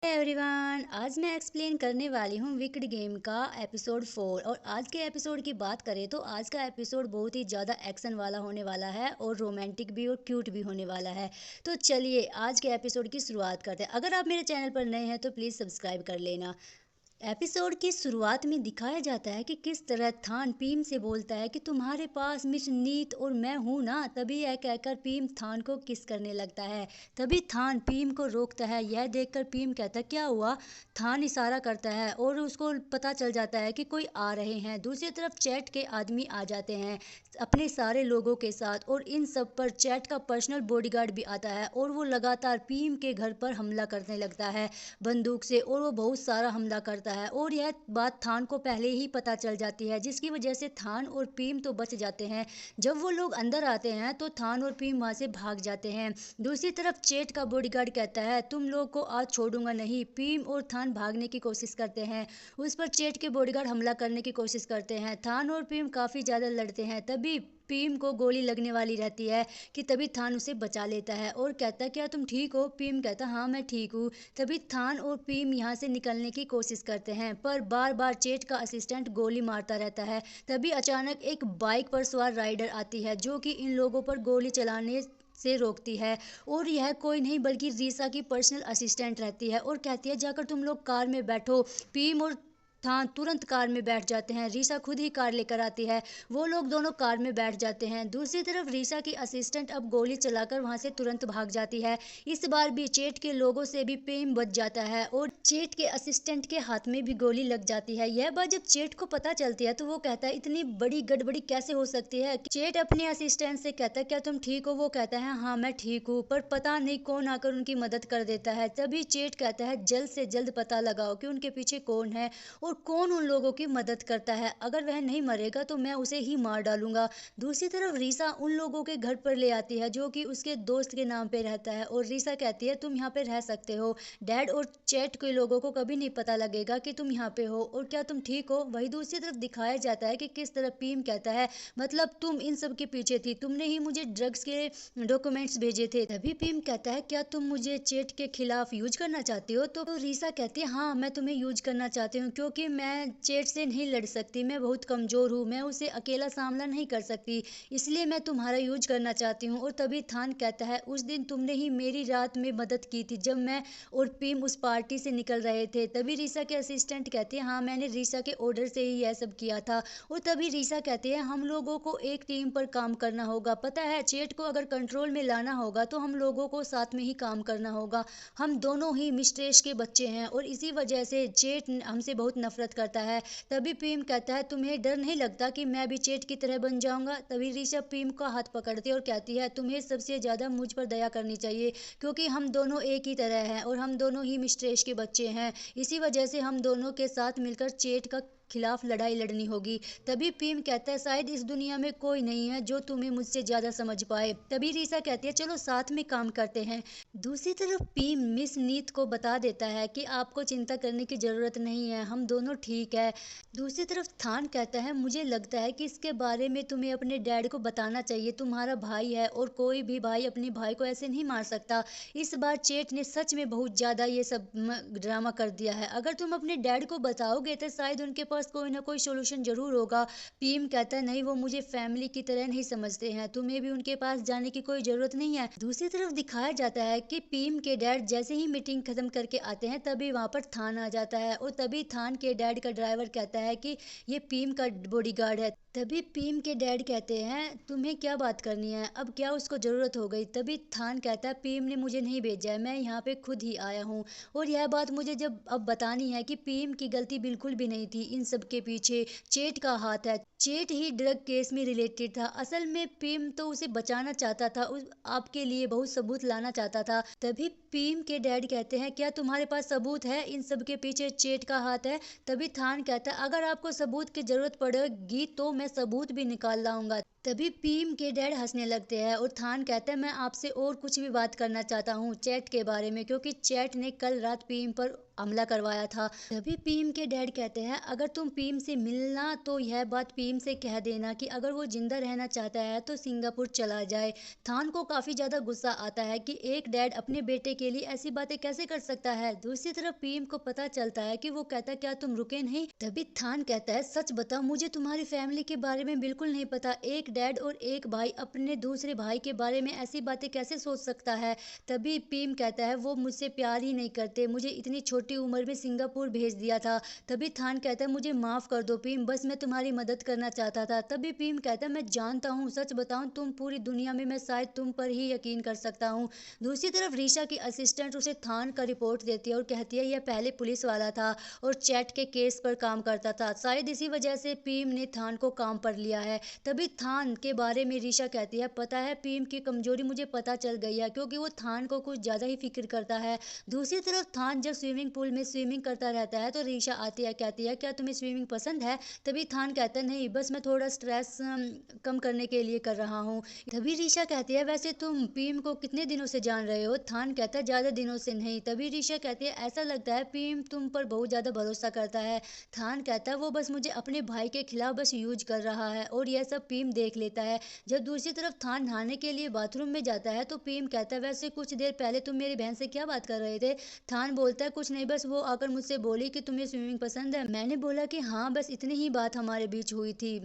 Everyone, आज मैं explain करने वाली हूँ विकेड गेम का एपिसोड 4। और आज के एपिसोड की बात करें तो आज का एपिसोड बहुत ही ज़्यादा एक्शन वाला होने वाला है और रोमांटिक भी और क्यूट भी होने वाला है। तो चलिए आज के एपिसोड की शुरुआत करते हैं। अगर आप मेरे चैनल पर नए हैं तो प्लीज़ सब्सक्राइब कर लेना। एपिसोड की शुरुआत में दिखाया जाता है कि किस तरह थान पीम से बोलता है कि तुम्हारे पास मिस नीत और मैं हूँ ना। तभी यह कहकर पीम थान को किस करने लगता है। तभी थान पीम को रोकता है। यह देखकर पीम कहता है क्या हुआ। थान इशारा करता है और उसको पता चल जाता है कि कोई आ रहे हैं। दूसरी तरफ चैट के आदमी आ जाते हैं अपने सारे लोगों के साथ और इन सब पर चैट का पर्सनल बॉडीगार्ड भी आता है और वो लगातार पीम के घर पर हमला करने लगता है बंदूक से। और वो बहुत सारा हमला करता है और यह बात थान को पहले ही पता चल जाती है, जिसकी वजह से थान और पीम तो बच जाते हैं। जब वो लोग अंदर आते हैं तो थान और पीम वहां से भाग जाते हैं। दूसरी तरफ चेट का बॉडीगार्ड कहता है तुम लोग को आज छोड़ूंगा नहीं। पीम और थान भागने की कोशिश करते हैं। उस पर चेट के बॉडीगार्ड हमला करने की कोशिश करते हैं। थान और पीम काफी ज्यादा लड़ते हैं। तभी पीम को गोली लगने वाली रहती है कि तभी थान उसे बचा लेता है और कहता है क्या तुम ठीक हो। पीम कहता हाँ मैं ठीक हूँ। तभी थान और पीम यहाँ से निकलने की कोशिश करते हैं पर बार बार चेट का असिस्टेंट गोली मारता रहता है। तभी अचानक एक बाइक पर सवार राइडर आती है जो कि इन लोगों पर गोली चलाने से रोकती है। और यह कोई नहीं बल्कि रीसा की पर्सनल असिस्टेंट रहती है और कहती है जाकर तुम लोग कार में बैठो। पीम और थान तुरंत कार में बैठ जाते हैं। रीसा खुद ही कार लेकर आती है। वो लोग दोनों कार में बैठ जाते हैं। दूसरी तरफ रीसा की असिस्टेंट अब गोली चलाकर वहां से तुरंत भाग जाती है। इस बार भी चेट के लोगों से भी प्रेम बच जाता है और चेट के असिस्टेंट के हाथ में भी गोली लग जाती है। यह बात जब चेट को पता चलती है तो वो कहता है इतनी बड़ी गड़बड़ी कैसे हो सकती है। चेट अपने असिस्टेंट से कहता है क्या तुम ठीक हो। वो कहता है हाँ मैं ठीक हूँ। पर पता नहीं कौन आकर उनकी मदद कर देता है। तभी चेट कहता है जल्द से जल्द पता लगाओ कि उनके पीछे कौन है और कौन उन लोगों की मदद करता है। अगर वह नहीं मरेगा तो मैं उसे ही मार डालूंगा। दूसरी तरफ रीसा उन लोगों के घर पर ले आती है जो कि उसके दोस्त के नाम पे रहता है और रीसा कहती है तुम यहाँ पे रह सकते हो। डैड और चैट के लोगों को कभी नहीं पता लगेगा कि तुम यहाँ पे हो और क्या तुम ठीक हो। वही दूसरी तरफ दिखाया जाता है कि किस तरह पीम कहता है मतलब तुम इन सब के पीछे थी। तुमने ही मुझे ड्रग्स के डॉक्यूमेंट्स भेजे थे। तभी पीम कहता है क्या तुम मुझे चेट के खिलाफ यूज करना चाहती हो। तो रीसा कहती है हाँ मैं तुम्हें यूज करना चाहती हूँ क्योंकि मैं चेट से नहीं लड़ सकती। मैं बहुत कमजोर हूँ। मैं उसे अकेला सामना नहीं कर सकती। इसलिए मैं तुम्हारा यूज करना चाहती हूँ। और तभी थान कहता है उस दिन तुमने ही मेरी रात में मदद की थी जब मैं और पीम उस पार्टी से निकल रहे थे। तभी रीसा के असिस्टेंट कहती है हाँ मैंने रीसा के ऑर्डर से ही यह सब किया था। और तभी रीसा कहती है हम लोगों को एक टीम पर काम करना होगा। पता है चेट को अगर कंट्रोल में लाना होगा तो हम लोगों को साथ में ही काम करना होगा। हम दोनों ही मिस्ट्रेस के बच्चे हैं और इसी वजह से चेट हमसे बहुत नफरत करता है। तभी पीम कहता है तुम्हें डर नहीं लगता कि मैं भी चेट की तरह बन जाऊंगा। तभी ऋषभ पीम का हाथ पकड़ती है और कहती है तुम्हें सबसे ज्यादा मुझ पर दया करनी चाहिए क्योंकि हम दोनों एक ही तरह हैं और हम दोनों ही मिस्ट्रेस के बच्चे हैं। इसी वजह से हम दोनों के साथ मिलकर चेट का खिलाफ लड़ाई लड़नी होगी। तभी पीम कहता है शायद इस दुनिया में कोई नहीं है जो तुम्हें मुझसे ज्यादा समझ पाए। तभी रीसा कहती है चलो साथ में काम करते हैं। दूसरी तरफ पीम मिस नीत को बता देता है कि आपको चिंता करने की जरूरत नहीं है। हम दोनों ठीक है। दूसरी तरफ थान कहता है मुझे लगता है कि इसके बारे में तुम्हें अपने डैड को बताना चाहिए। तुम्हारा भाई है और कोई भी भाई अपने भाई को ऐसे नहीं मार सकता। इस बार चेट ने सच में बहुत ज्यादा ये सब ड्रामा कर दिया है। अगर तुम अपने डैड को बताओगे तो शायद उनके पास कोई ना कोई सोल्यूशन जरूर होगा। पीम कहता है नहीं वो मुझे फैमिली की तरह नहीं समझते हैं। तुम्हें भी उनके पास जाने की कोई जरूरत नहीं है। दूसरी तरफ दिखाया जाता है कि पीम के डैड जैसे ही मीटिंग खत्म करके आते हैं तभी वहां पर थान आ जाता है और तभी थान के डैड का ड्राइवर कहता है कि ये पीम का बॉडीगार्ड है। तभी पीम के डैड कहते हैं तुम्हें क्या बात करनी है अब क्या उसको जरूरत हो गई। तभी थान कहता है पीम ने मुझे नहीं भेजा है मैं यहाँ पे खुद ही आया हूँ और यह बात मुझे जब अब बतानी है कि पीम की गलती बिल्कुल भी नहीं थी। इन सब के पीछे चेट का हाथ है। चेट ही ड्रग केस में रिलेटेड था। असल में पीम तो उसे बचाना चाहता था आपके लिए बहुत सबूत लाना चाहता था। तभी पीम के डैड कहते हैं क्या तुम्हारे पास सबूत है इन सब के पीछे चेट का हाथ है। तभी थान कहता है अगर आपको सबूत की जरूरत पड़ेगी तो मैं सबूत भी निकाल लाऊंगा। तभी पीम के डैड हंसने लगते हैं और थान कहता है मैं आपसे और कुछ भी बात करना चाहता हूँ चैट के बारे में क्योंकि चैट ने कल रात पीम पर हमला करवाया था। तभी पीम के डैड कहते हैं अगर तुम पीम से मिलना तो यह बात पीम पीम से कह देना कि अगर वो जिंदा रहना चाहता है तो सिंगापुर चला जाए। थान को काफी ज्यादा गुस्सा आता है कि एक डैड अपने बेटे के लिए ऐसी बातें कैसे कर सकता है। दूसरी तरफ पीम को पता चलता है कि वो कहता क्या तुम रुके नहीं। तभी थान कहता है सच बताओ, मुझे तुम्हारी फैमिली के बारे में बिल्कुल नहीं पता। एक डैड और एक भाई अपने दूसरे भाई के बारे में ऐसी बातें कैसे सोच सकता है। तभी पीम कहता है वो मुझसे प्यार ही नहीं करते, मुझे इतनी छोटी उम्र में सिंगापुर भेज दिया था। तभी थान कहता है मुझे माफ कर दो पीम, बस मैं तुम्हारी मदद करना चाहता था। तभी पीम कहता है मैं जानता हूँ, सच बताऊं तुम पूरी दुनिया में मैं शायद तुम पर ही यकीन कर सकता हूँ। दूसरी तरफ रीशा की असिस्टेंट उसे थान का रिपोर्ट देती है और कहती है यह पहले पुलिस वाला था और चैट के केस पर काम करता था, शायद इसी वजह से पीम ने थान को काम पर लिया है। तभी थान के बारे में रीशा कहती है पता है पीम की कमजोरी मुझे पता चल गई है, क्योंकि वो थान को कुछ ज्यादा ही फिक्र करता है। दूसरी तरफ थान जब स्विमिंग पूल में स्विमिंग करता रहता है तो रीशा आती है, कहती है क्या तुम्हें स्विमिंग पसंद है। तभी थान कहता है नहीं, बस मैं थोड़ा स्ट्रेस कम करने के लिए कर रहा हूँ। तभी रीशा कहती है वैसे तुम पीम को कितने दिनों से जान रहे हो। थान कहता है ज्यादा दिनों से नहीं। तभी रीशा कहती है ऐसा लगता है पीम तुम पर बहुत ज्यादा भरोसा करता है। थान कहता है वो बस मुझे अपने भाई के खिलाफ बस यूज कर रहा है और यह सब पीम देख लेता है। जब दूसरी तरफ थान नहाने के लिए बाथरूम में जाता है तो पीम कहता है वैसे कुछ देर पहले तुम मेरी बहन से क्या बात कर रहे थे। थान बोलता है कुछ नहीं, बस वो आकर मुझसे बोली कि तुम्हें स्विमिंग पसंद है। मैंने बोला कि हाँ, बस इतनी ही बात हमारे बीच हुई थी।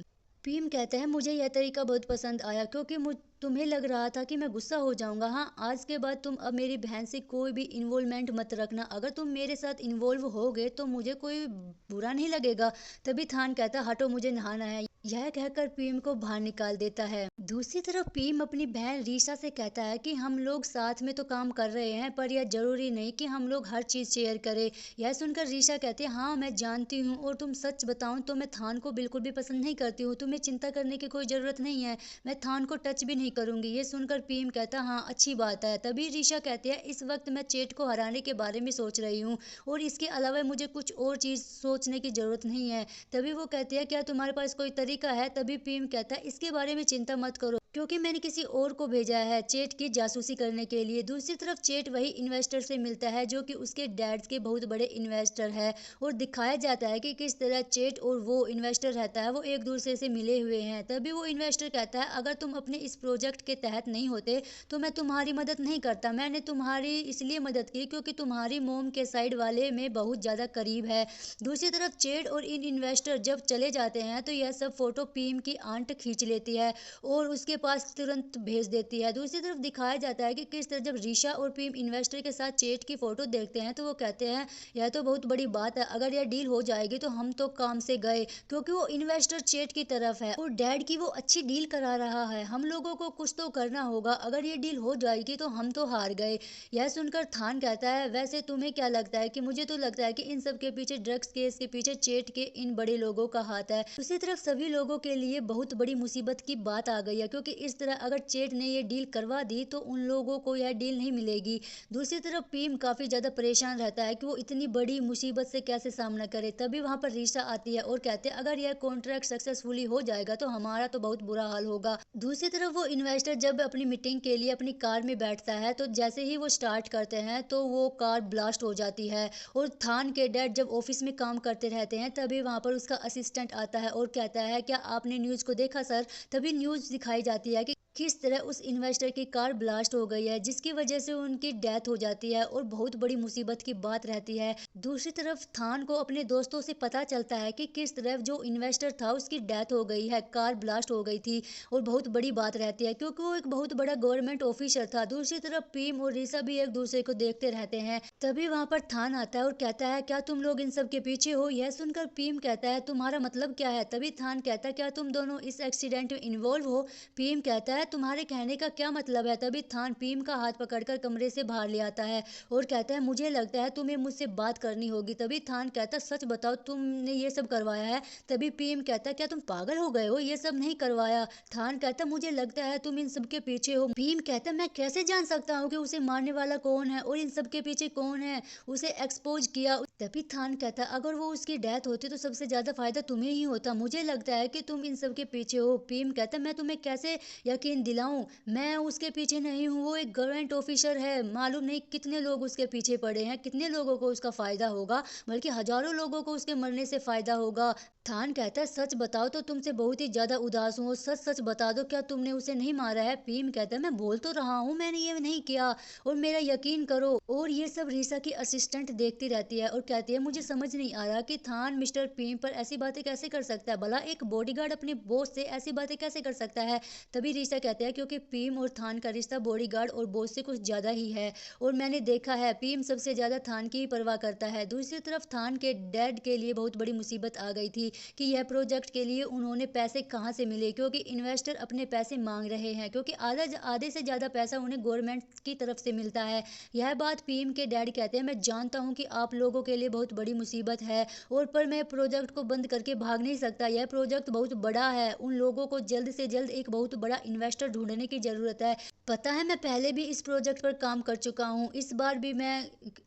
पीम कहता है मुझे यह तरीका बहुत पसंद आया, क्योंकि मुझ तुम्हें लग रहा था कि मैं गुस्सा हो जाऊंगा। हाँ, आज के बाद तुम अब मेरी बहन से कोई भी इन्वॉल्वमेंट मत रखना। अगर तुम मेरे साथ इन्वॉल्व हो गए तो मुझे कोई बुरा नहीं लगेगा। तभी थान कहता हटो मुझे नहाना है। यह कहकर पीम को बाहर निकाल देता है। दूसरी तरफ पीम अपनी बहन रीशा से कहता है कि हम लोग साथ में तो काम कर रहे हैं, पर यह जरूरी नहीं कि हम लोग हर चीज शेयर करें। यह सुनकर रीशा कहती है हाँ मैं जानती हूँ, और तुम सच बताऊं तो मैं थान को बिल्कुल भी पसंद नहीं करती हूँ। तुम्हें चिंता करने की कोई जरूरत नहीं है, मैं थान को टच भी नहीं करूंगी। ये सुनकर पीम कहता हाँ अच्छी बात है। तभी रीशा कहती है इस वक्त मैं चेट को हराने के बारे में सोच रही हूँ और इसके अलावा मुझे कुछ और चीज सोचने की जरूरत नहीं है। तभी वो कहती है क्या तुम्हारे पास कोई तरीका है। तभी पीम कहता है इसके बारे में चिंता मत करो, क्योंकि मैंने किसी और को भेजा है चेट की जासूसी करने के लिए। दूसरी तरफ चेट वही इन्वेस्टर से मिलता है जो कि उसके डैड के बहुत बड़े इन्वेस्टर है, और दिखाया जाता है कि किस तरह चेट और वो इन्वेस्टर रहता है वो एक दूसरे से मिले हुए हैं। तभी वो इन्वेस्टर कहता है अगर तुम अपने इस प्रोजेक्ट के तहत नहीं होते तो मैं तुम्हारी मदद नहीं करता। मैंने तुम्हारी इसलिए मदद की क्योंकि तुम्हारी मोम के साइड वाले में बहुत ज्यादा करीब है। दूसरी तरफ चेट और इन इन्वेस्टर जब चले जाते हैं तो यह सब फोटो पीम की आंट खींच लेती है और उसके पास तुरंत भेज देती है। दूसरी तरफ दिखाया जाता है कि किस तरह जब रीशा और पीम इन्वेस्टर के साथ चेट की फोटो देखते हैं तो वो कहते हैं यह तो बहुत बड़ी बात है, अगर यह डील हो जाएगी तो हम तो काम से गए, क्योंकि वो इन्वेस्टर चेट की तरफ है और डैड की वो अच्छी डील करा रहा है। हम लोगों को कुछ तो करना होगा, अगर ये डील हो जाएगी तो हम तो हार गए। यह सुनकर थान कहता है वैसे तुम्हें क्या लगता है। कि मुझे तो लगता है कि इन सब के पीछे, ड्रग्स केस के पीछे चेट के इन बड़े लोगों का हाथ है। दूसरी तरफ सभी लोगों के लिए बहुत बड़ी मुसीबत की बात आ गई है, क्योंकि इस तरह अगर चेट ने ये डील करवा दी तो उन लोगों को यह डील नहीं मिलेगी। दूसरी तरफ पीम काफी ज्यादा परेशान रहता है कि वो इतनी बड़ी मुसीबत से कैसे सामना करे। तभी वहां पर रीशा आती है और कहते हैं अगर यह कॉन्ट्रैक्ट सक्सेसफुली हो जाएगा तो हमारा तो बहुत बुरा हाल होगा। दूसरी तरफ वो इन्वेस्टर जब अपनी मीटिंग के लिए अपनी कार में बैठता है तो जैसे ही वो स्टार्ट करते हैं तो वो कार ब्लास्ट हो जाती है, और थान के डैड जब ऑफिस में काम करते रहते हैं तभी वहां पर उसका असिस्टेंट आता है और कहता है क्या आपने न्यूज को देखा सर। तभी न्यूज दिखाई जाती है कि किस तरह उस इन्वेस्टर की कार ब्लास्ट हो गई है, जिसकी वजह से उनकी डेथ हो जाती है और बहुत बड़ी मुसीबत की बात रहती है। दूसरी तरफ थान को अपने दोस्तों से पता चलता है कि किस तरह जो इन्वेस्टर था उसकी डेथ हो गई है, कार ब्लास्ट हो गई थी, और बहुत बड़ी बात रहती है क्योंकि वो एक बहुत बड़ा गवर्नमेंट ऑफिसर था। दूसरी तरफ पीम और रीसा भी एक दूसरे को देखते रहते हैं। तभी वहां पर थान आता है और कहता है क्या तुम लोग इन सब के पीछे हो। यह सुनकर पीम कहता है तुम्हारा मतलब क्या है। तभी थान कहता है क्या तुम दोनों इस एक्सीडेंट में इन्वॉल्व हो। पीम कहता है तुम्हारे कहने का क्या मतलब है। तभी थान पीम का हाथ पकड़कर कमरे से बाहर ले आता है और कहता है मुझे लगता है तुम्हें मुझसे बात करनी होगी। तभी थान कहता है सच बताओ तुमने ये सब करवाया है। तभी पीम कहता है क्या तुम पागल हो गए हो, ये सब नहीं करवाया। थान कहता है मुझे लगता है तुम इन सब के पीछे हो। पीम कहता है मैं कैसे जान सकता हूँ कि उसे मारने वाला कौन है और इन सब के पीछे कौन कौन है उसे एक्सपोज किया। तभी थान कहता है अगर वो उसकी डेथ होती तो सबसे ज्यादा फायदा तुम्हें ही होता, मुझे लगता है कि तुम इन सब के पीछे हो। पीम कहता है मैं तुम्हें कैसे यकीन दिलाऊं, मैं उसके पीछे नहीं हूँ, वो एक गवर्नमेंट ऑफिसर है, मालूम नहीं कितने लोग उसके पीछे पड़े हैं, कितने लोगों को उसका फायदा होगा, बल्कि हजारों लोगों को उसके मरने से फायदा होगा। थान कहता है सच बताओ तो तुमसे बहुत ही ज्यादा उदास हूँ, सच सच बता दो क्या तुमने उसे नहीं मारा है। पीम कहता है मैं बोल तो रहा हूँ मैंने ये नहीं किया और मेरा यकीन करो। और ये सब रीसा की असिस्टेंट देखती रहती है और कहती है मुझे समझ नहीं आ रहा कि थान मिस्टर पीम पर ऐसी बातें कैसे कर सकता है, भला एक बॉडीगार्ड अपने बॉस से ऐसी बातें कैसे कर सकता है। तभी रीसा कहते हैं क्योंकि पीम और थान का रिश्ता बॉडीगार्ड और बॉस से कुछ ज्यादा ही है और मैंने देखा है पीम सबसे ज्यादा थान की ही परवाह करता है। दूसरी तरफ थान के डैड के लिए बहुत बड़ी मुसीबत आ गई थी कि यह प्रोजेक्ट के लिए उन्होंने पैसे कहाँ से मिले, क्योंकि इन्वेस्टर अपने पैसे मांग रहे हैं, क्योंकि आधे से ज्यादा पैसा उन्हें गवर्नमेंट की तरफ से मिलता है। यह बात पीएम के डैड कहते हैं मैं जानता हूं कि आप लोगों के लिए बहुत बड़ी मुसीबत है और पर मैं प्रोजेक्ट को बंद करके भाग नहीं सकता, यह प्रोजेक्ट बहुत बड़ा है, उन लोगों को जल्द से जल्द एक बहुत बड़ा इन्वेस्टर ढूंढने की जरूरत है। पता है मैं पहले भी इस प्रोजेक्ट पर काम कर चुका हूँ, इस बार भी मैं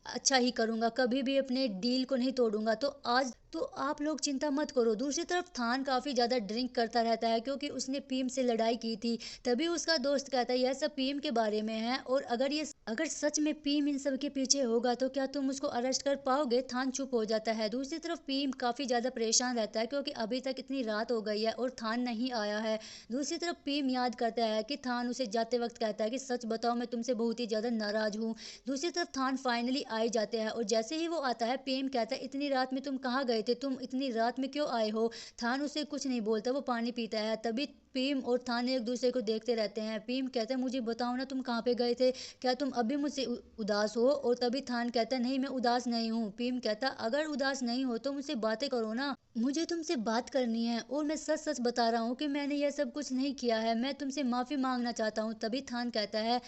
अच्छा ही करूंगा, कभी भी अपने डील को नहीं तोड़ूंगा, तो आज तो आप लोग चिंता मत करो। दूसरी तरफ थान काफी ज्यादा ड्रिंक करता रहता है क्योंकि उसने पीएम से लड़ाई की थी। तभी उसका दोस्त कहता है यह सब पीएम के बारे में है और अगर सच में पीएम इन सब के पीछे होगा तो क्या तुम उसको अरेस्ट कर पाओगे। थान चुप हो जाता है। दूसरी तरफ पीएम काफी ज्यादा परेशान रहता है क्योंकि अभी तक इतनी रात हो गई है और थान नहीं आया है। दूसरी तरफ पीएम याद करता है कि थान उसे जाते वक्त कहता है कि सच बताओ मैं तुमसे बहुत ही ज्यादा नाराज हूँ। दूसरी तरफ थान फाइनली आ ही जाते हैं और जैसे ही वो आता है पीएम कहता है इतनी रात में तुम कहाँ गए थे, तुम इतनी रात में क्यों आए हो। थान उसे कुछ नहीं बोलता, वो पानी पीता है। तभी पीएम और थान एक दूसरे को देखते रहते हैं। पीएम कहता है मुझे बताओ ना तुम कहाँ पे गए थे, क्या तुम अभी मुझसे उदास हो। और तभी थान कहता है नहीं मैं उदास नहीं हूँ। पीएम कहता अगर उदास नहीं हो तो मुझसे बातें करो ना, मुझे तुमसे बात करनी है और मैं सच सच बता रहा हूँ कि मैंने यह सब कुछ नहीं किया है, मैं तुमसे माफी मांगना चाहता हूँ। तभी थान कहता है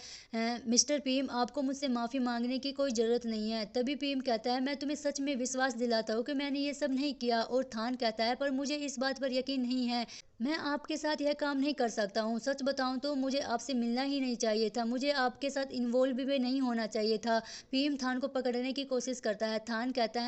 मिस्टर पीएम आपको मुझसे माफी मांगने की कोई जरूरत नहीं है। तभी पीएम कहता है मैं तुम्हें सच में विश्वास दिलाता हूँ कि मैंने ये सब नहीं किया। और थान कहता है पर मुझे इस बात पर यकीन नहीं है, मैं आपके साथ यह काम नहीं कर सकता हूँ, सच बताऊं तो मुझे आपसे मिलना ही नहीं चाहिए था, मुझे आपके साथ इन्वॉल्व भी नहीं होना चाहिए था। पीएम थान को पकड़ने की कोशिश करता है। थान कहता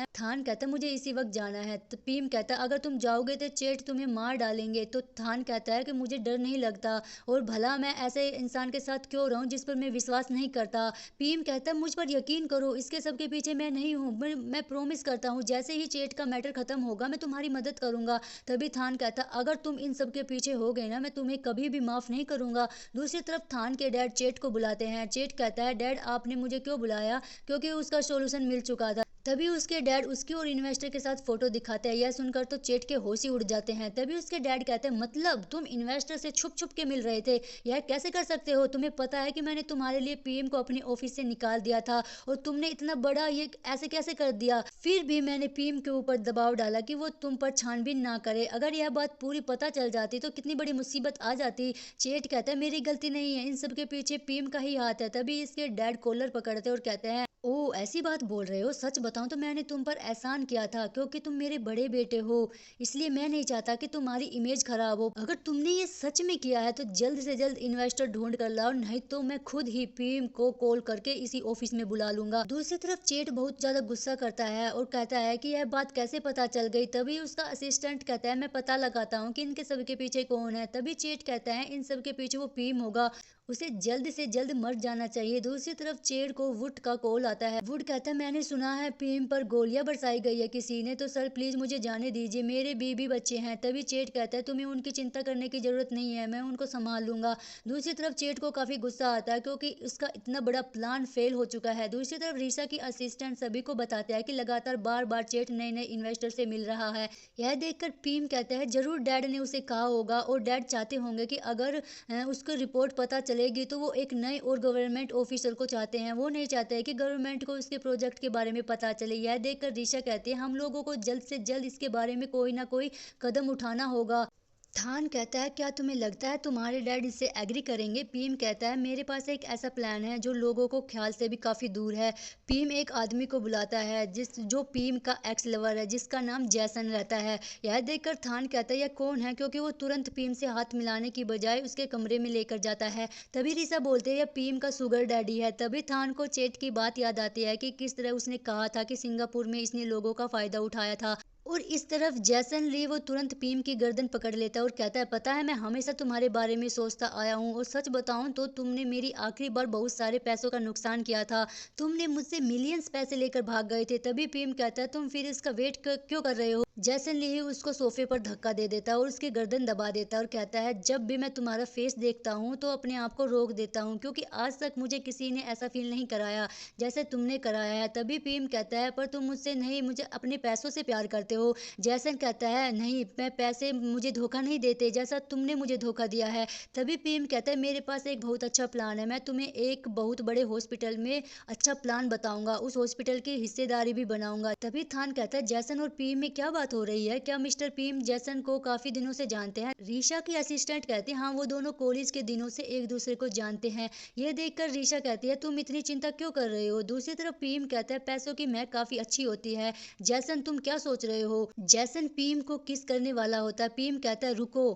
है मुझे इसी वक्त जाना है। तो पीएम कहता है अगर तुम जाओगे तो चेट तुम्हें मार डालेंगे। तो थान कहता है कि मुझे डर नहीं लगता और भला मैं ऐसे इंसान के साथ क्यों रहूं जिस पर मैं विश्वास नहीं करता। पीएम कहता है मुझ पर यकीन करो, इसके सबके पीछे मैं नहीं हूँ, मैं प्रॉमिस करता हूँ जैसे ही चेट का मैटर खत्म होगा मैं तुम्हारी मदद करूंगा। तभी थान कहता अगर तुम इन सब के पीछे हो गए ना मैं तुम्हें कभी भी माफ नहीं करूंगा। दूसरी तरफ थान के डैड चेट को बुलाते हैं। चेट कहता है डैड आपने मुझे क्यों बुलाया, क्योंकि उसका सोल्यूशन मिल चुका था। तभी उसके डैड उसकी और इन्वेस्टर के साथ फोटो दिखाते हैं। यह सुनकर तो चेट के होश ही उड़ जाते हैं। तभी उसके डैड कहते हैं मतलब तुम इन्वेस्टर से छुप छुप के मिल रहे थे, यह कैसे कर सकते हो, तुम्हें पता है कि मैंने तुम्हारे लिए पीएम को अपने ऑफिस से निकाल दिया था और तुमने इतना बड़ा ये ऐसे कैसे कर दिया। फिर भी मैंने पीएम के ऊपर दबाव डाला कि वो तुम पर छानबीन ना करे, अगर यह बात पूरी पता चल जाती तो कितनी बड़ी मुसीबत आ जाती। चेट कहता है मेरी गलती नहीं है, इन सब के पीछे पीएम का ही हाथ है। तभी इसके डैड कॉलर पकड़ते और कहते हैं ओ ऐसी बात बोल रहे हो, सच बताऊं तो मैंने तुम पर एहसान किया था क्योंकि तुम मेरे बड़े बेटे हो, इसलिए मैं नहीं चाहता कि तुम्हारी इमेज खराब हो। अगर तुमने ये सच में किया है तो जल्द से जल्द इन्वेस्टर ढूंढ कर लाओ, नहीं तो मैं खुद ही पीएम को कॉल करके इसी ऑफिस में बुला लूंगा। दूसरी तरफ चेट बहुत ज्यादा गुस्सा करता है और कहता है कि यह बात कैसे पता चल गई। तभी उसका असिस्टेंट कहता है मैं पता लगाता हूँ कि इनके सबके पीछे कौन है। तभी चेट कहता है इन सब के पीछे वो पीएम होगा, उसे जल्द से जल्द मर जाना चाहिए। दूसरी तरफ चेट को वुड का कॉल आता है। वुड कहता है मैंने सुना है पीएम पर गोलियां बरसाई गई है किसी ने, तो सर प्लीज मुझे जाने दीजिए, मेरे बीबी बच्चे हैं। तभी चेट कहता है तुम्हें उनकी चिंता करने की जरूरत नहीं है, मैं उनको संभाल लूंगा। दूसरी तरफ चेट को काफी गुस्सा आता है क्योंकि उसका इतना बड़ा प्लान फेल हो चुका है। दूसरी तरफ रीसा की असिस्टेंट सभी को बताते हैं कि लगातार बार बार चेट नए नए इन्वेस्टर से मिल रहा है। यह देखकर पीएम कहता है जरूर डैड ने उसे कहा होगा और डैड चाहते होंगे कि अगर उसको रिपोर्ट पता चलेगी तो वो एक नए और गवर्नमेंट ऑफिसर को चाहते हैं, वो नहीं चाहते हैं कि गवर्नमेंट को उसके प्रोजेक्ट के बारे में पता चले। यह देखकर रीशा कहती है हम लोगों को जल्द से जल्द इसके बारे में कोई ना कोई कदम उठाना होगा। थान कहता है क्या तुम्हें लगता है तुम्हारे डैड इससे एग्री करेंगे। पीएम कहता है मेरे पास एक ऐसा प्लान है जो लोगों को ख्याल से भी काफी दूर है। पीएम एक आदमी को बुलाता है जिस जो पीएम का एक्स लवर है जिसका नाम जैसन रहता है। यह देखकर थान कहता है यह कौन है, क्योंकि वो तुरंत पीएम से हाथ मिलाने की बजाय उसके कमरे में लेकर जाता है। तभी ऋषा बोलते हैं यह पीएम का सुगर डैडी है। तभी थान को चेट की बात याद आती है कि किस तरह उसने कहा था कि सिंगापुर में इसने लोगों का फायदा उठाया था। और इस तरफ जैसन ली वो तुरंत पीम की गर्दन पकड़ लेता है और कहता है पता है मैं हमेशा तुम्हारे बारे में सोचता आया हूँ, और सच बताऊं तो तुमने मेरी आखिरी बार बहुत सारे पैसों का नुकसान किया था। तुमने मुझसे मिलियंस पैसे लेकर भाग गए थे। तभी पीम कहता है तुम फिर इसका वेट क्यों कर रहे हो। जैसन ली उसको सोफे पर धक्का दे देता है और उसकी गर्दन दबा देता है और कहता है जब भी मैं तुम्हारा फेस देखता हूँ तो अपने आप को रोक देता हूँ, क्योंकि आज तक मुझे किसी ने ऐसा फील नहीं कराया जैसे तुमने कराया है। तभी पीम कहता है पर तुम मुझसे नहीं, मुझे अपने पैसों से प्यार करते हो। जैसन कहता है नहीं, मैं पैसे मुझे धोखा नहीं देते जैसा तुमने मुझे धोखा दिया है। तभी पीएम कहता है मेरे पास एक बहुत अच्छा प्लान है, मैं तुम्हें एक बहुत बड़े हॉस्पिटल में अच्छा प्लान बताऊंगा, उस हॉस्पिटल की हिस्सेदारी भी बनाऊंगा। तभी थान कहता है जैसन और पीएम में क्या बात हो रही है, क्या मिस्टर पीएम जैसन को काफी दिनों से जानते हैं। रीशा की असिस्टेंट कहती है हाँ वो दोनों कॉलेज के दिनों से एक दूसरे को जानते हैं। ये देखकर रीशा कहती है तुम इतनी चिंता क्यों कर रहे हो। दूसरी तरफ पीएम कहता है पैसों की महक काफी अच्छी होती है। जैसन तुम क्या सोच रहे हो। जैसन पीएम को किस करने वाला होता है। पीएम कहता है रुको,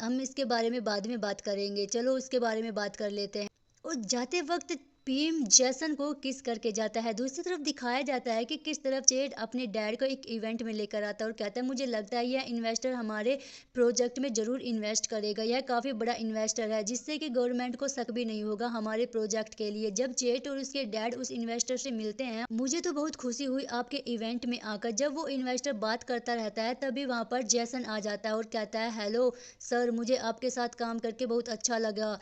हम इसके बारे में बाद में बात करेंगे, चलो उसके बारे में बात कर लेते हैं। और जाते वक्त पीएम जैसन को किस करके जाता है। दूसरी तरफ दिखाया जाता है कि किस तरफ चेड अपने डैड को एक इवेंट में लेकर आता है और कहता है मुझे लगता है यह इन्वेस्टर हमारे प्रोजेक्ट में जरूर इन्वेस्ट करेगा, यह काफी बड़ा इन्वेस्टर है जिससे कि गवर्नमेंट को शक भी नहीं होगा हमारे प्रोजेक्ट के लिए। जब चेट और उसके डैड उस इन्वेस्टर से मिलते हैं मुझे तो बहुत खुशी हुई आपके इवेंट में आकर। जब वो इन्वेस्टर बात करता रहता है तभी वहां पर जैसन आ जाता है और कहता है हेलो सर, मुझे आपके साथ काम करके बहुत अच्छा लगा,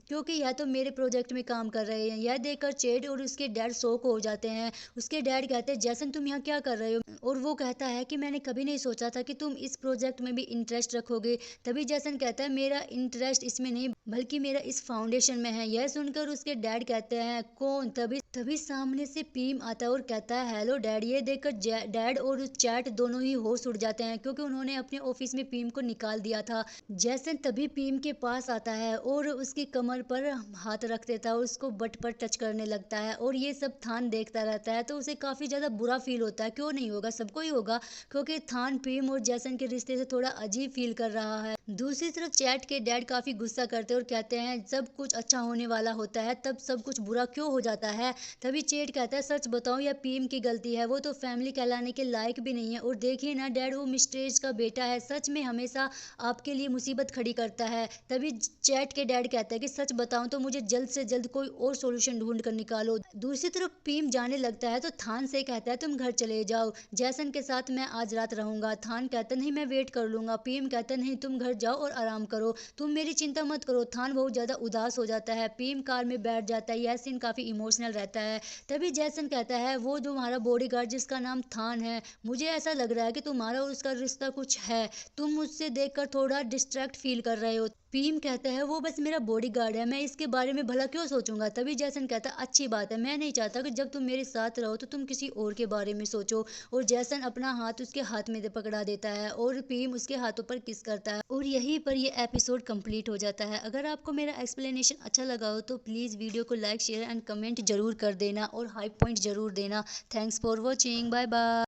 क्योंकि यह तो मेरे प्रोजेक्ट में काम कर रहे हैं। यह देखकर चेड और उसके डैड शॉक हो जाते हैं। उसके डैड कहते हैं जैसन तुम यहाँ क्या कर रहे हो, और वो कहता है कि मैंने कभी नहीं सोचा था कि तुम इस प्रोजेक्ट में भी इंटरेस्ट रखोगे। तभी जैसन कहता है मेरा इंटरेस्ट इसमें नहीं बल्कि मेरा इस फाउंडेशन में है। यह सुनकर उसके डैड कहते हैं कौन। तभी तभी सामने से पीम आता है और कहता है हेलो डैड। ये देखकर डैड और चैट दोनों ही होश उड़ जाते हैं क्योंकि उन्होंने अपने ऑफिस में पीम को निकाल दिया था। जैसन तभी पीम के पास आता है और उसकी कमर पर हाथ रख देता है, उसको बट पर टच करने लगता है और ये सब थान देखता रहता है तो उसे काफी ज्यादा बुरा फील होता है। क्यों नहीं होगा, सबको ही होगा, क्योंकि थान पीम और जैसन के रिश्ते से थोड़ा अजीब फील कर रहा है। दूसरी तरफ चैट के डैड काफी गुस्सा करते हैं और कहते हैं सब कुछ अच्छा होने वाला होता है तब सब कुछ बुरा क्यों हो जाता है। तभी चेट कहता है सच बताओ यह पीएम की गलती है, वो तो फैमिली कहलाने के लायक भी नहीं है। और देखिए ना डैड, वो मिस्ट्रेज का बेटा है, सच में हमेशा आपके लिए मुसीबत खड़ी करता है। तभी चैट के डैड कहता है कि सच बताऊं तो मुझे जल्द से जल्द कोई और सॉल्यूशन ढूंढ कर निकालो। दूसरी तरफ पीएम जाने लगता है तो थान से कहता है तुम घर चले जाओ, जैसन के साथ मैं आज रात रहूंगा। थान कहता नहीं मैं वेट कर लूंगा। पीएम कहता नहीं तुम घर जाओ और आराम करो, तुम मेरी चिंता मत करो। थान बहुत ज्यादा उदास हो जाता है। पीएम कार में बैठ जाता है। यह सीन काफी इमोशनल रहता है। तभी जैसन कहता है वो जो हमारा बॉडीगार्ड जिसका नाम थान है, मुझे ऐसा लग रहा है कि तुम्हारा और उसका रिश्ता कुछ है, तुम मुझसे देखकर थोड़ा डिस्ट्रैक्ट फील कर रहे हो। पीएम कहता है वो बस मेरा बॉडीगार्ड है, मैं इसके बारे में भला क्यों सोचूंगा। तभी जैसन कहता है अच्छी बात है, मैं नहीं चाहता कि जब तुम मेरे साथ रहो तो तुम किसी और के बारे में सोचो। और जैसन अपना हाथ उसके हाथ में पकड़ा देता है और पीएम उसके हाथों पर किस करता है और यहीं पर ये एपिसोड कंप्लीट हो जाता है। अगर आपको मेरा एक्सप्लेनेशन अच्छा लगा हो तो प्लीज़ वीडियो को लाइक शेयर एंड कमेंट जरूर कर देना और हाई पॉइंट जरूर देना। Thanks for watching, bye bye.